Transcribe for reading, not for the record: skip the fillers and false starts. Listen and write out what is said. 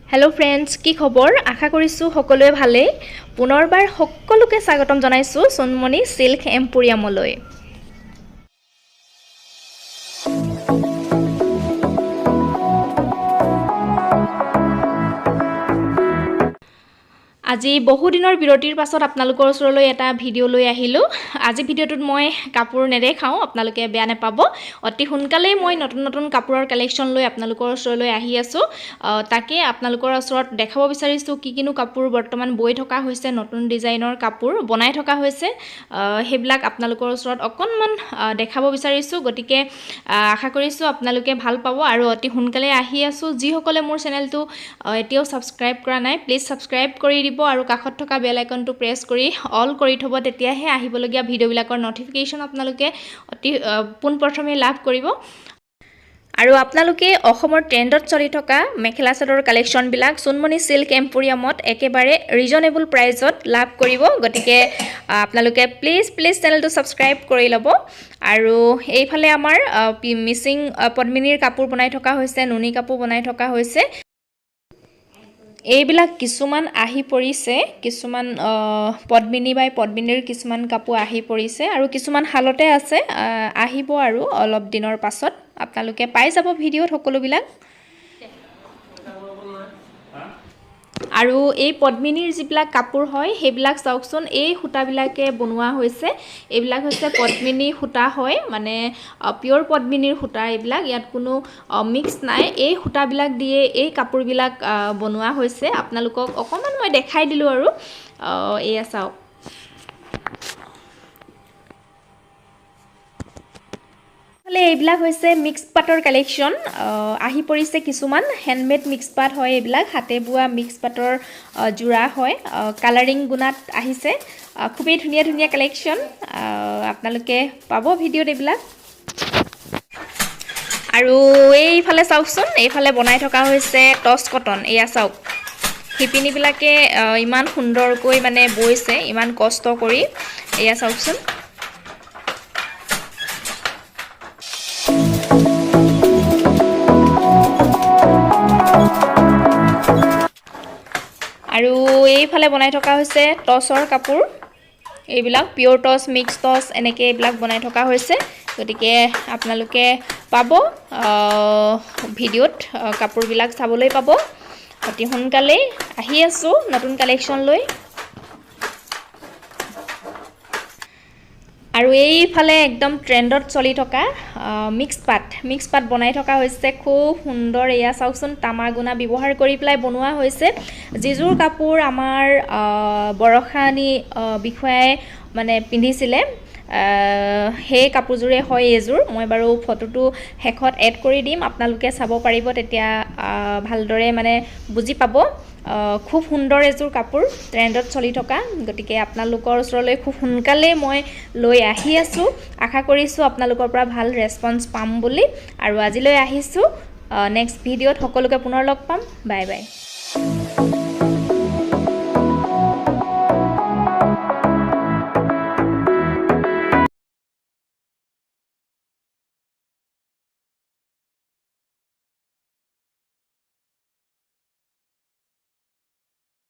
Hello friends की खबर आशा करिछु सकलोए भाले पुनरबार सकलोके स्वागतम जनाइछु सोनमणि सिल्क एम्पोरियामলৈ। আজি বহু দিনৰ বিৰতিৰ পাছত আপোনালোকৰ ওচৰলৈ এটা ভিডিও লৈ আহিলো। আজি ভিডিওটোত মই কাপোৰ নেদেখাও, আপোনালোকে বেয়া নাপাব। অতি সোনকালেই মই নতুন নতুন কাপোৰৰ কালেকশ্যন লৈ আপোনালোকৰ ওচৰলৈ আহি আছো। তাকে আপোনালোকৰ ওচৰত দেখাব বিচাৰিছো কি কিনো কাপোৰ বৰ্তমান বৈ থকা হৈছে, নতুন ডিজাইনৰ কাপোৰ বনাই থকা হৈছে, হেবিলাক আপোনালোকৰ ওচৰত অকনমান দেখাব বিচাৰিছো। গতিকে আশা কৰিছো আপোনালোকে ভাল পাব আৰু অতি সোনকালে আহি আছো। যি সকলে মোৰ চেনেলটো এতিয়াও সাবস্ক্ৰাইব কৰা নাই প্লিজ সাবস্ক্ৰাইব কৰি দিব আৰু কাষত থকা বেল আইকনটো প্ৰেছ কৰি অল কৰি থব, তেতিয়াহে আহিবলগীয়া ভিডিওবিলাকৰ নটিফিকেশন আপোনালোকে অতি পোনপ্ৰথমে লাভ কৰিব। আৰু আপোনালোকে অসমৰ ট্ৰেন্ডত চলি থকা মেখেলা চাদৰ কালেকশ্যন বিলাক সোনমণি সিল্ক এম্পোৰিয়ামত একেবাৰে ৰিজনেবল প্ৰাইজত লাভ কৰিব। গতিকে আপোনালোকে প্লিজ চেনেলটো সাবস্ক্ৰাইব কৰি ল'ব। আৰু এইফালে আমাৰ মিচিং পদ্মিনীৰ কাপোৰ বনাই থকা হৈছে, নুনি কাপোৰ বনাই থকা হৈছে। এইবিলাক কিছুমান আহি পৰিছে, কিছুমান পদ্মিনী বাই পদ্মিনীৰ কিছুমান কাপোৰ আহি পৰিছে আৰু কিছুমান হালতে আছে, আহিব আৰু অলপ দিনৰ পাছত আপোনালোকে পাই যাব ভিডিওত সকলোবিলাক। আৰু এই পদ্মিনীৰ যিবিলাক কাপোৰ হয় সেইবিলাক চাওকচোন, এই সূতাবিলাকে বনোৱা হৈছে। এইবিলাক হৈছে পদ্মিনী সূতা হয়, মানে পিয়ৰ পদ্মিনীৰ সূতা এইবিলাক, ইয়াত কোনো মিক্স নাই। এই সূতাবিলাক দিয়ে এই কাপোৰবিলাক বনোৱা হৈছে। আপোনালোকক অকণমান মই দেখাই দিলো আৰু এয়া চাওক। এইবিলাক হৈছে মিক্স পাটৰ কালেকশ্যন আহি পৰিছে। কিছুমান হেণ্ডমেড মিক্স পাট হয়, এইবিলাক হাতে বোৱা মিক্স পাটৰ জোৰা হয়, কালাৰিং গুণাত আহিছে। খুবেই ধুনীয়া ধুনীয়া কালেকশ্যন আপোনালোকে পাব ভিডিওত এইবিলাক। আৰু এইফালে চাওকচোন, এইফালে বনাই থকা হৈছে টচ কটন। এয়া চাওক, শিপিনীবিলাকে ইমান সুন্দৰকৈ মানে বৈছে, ইমান কষ্ট কৰি। এয়া চাওকচোন। আৰু এইফালে বনাই থকা হৈছে টচৰ কাপোৰ, এইবিলাক পিয়ৰ টচ, মিক্স টচ এনেকৈ এইবিলাক বনাই থকা হৈছে। গতিকে আপোনালোকে পাব ভিডিওত কাপোৰবিলাক চাবলৈ পাব। অতি সোনকালেই আহি আছোঁ নতুন কালেকশ্যন লৈ। আৰু এইফালে একদম ট্ৰেন্ডত চলি থকা মিক্স পাট বনাই থকা হৈছে, খুব সুন্দৰ। এয়া চাওকচোন, তামাগুনা ব্যৱহাৰ কৰি পেলাই বনোৱা হৈছে। যিযোৰ কাপোৰ আমাৰ বৰষানী বিষয়াই মানে পিন্ধিছিলে সেই কাপোৰযোৰে হয় এইযোৰ। মই বাৰু ফটোটো শেষত এড কৰি দিম, আপোনালোকে চাব পাৰিব, তেতিয়া ভালদৰে মানে বুজি পাব। খুব সুন্দৰ এযোৰ কাপোৰ, ট্ৰেন্ডত চলি থকা। গতিকে আপোনালোকৰ ওচৰলৈ খুব সোনকালে মই লৈ আহি আছোঁ। আশা কৰিছোঁ আপোনালোকৰ পৰা ভাল ৰেছপন্স পাম বুলি। আৰু আজিলৈ আহিছোঁ, নেক্সট ভিডিঅ'ত সকলোকে পুনৰ লগ পাম। Bye bye.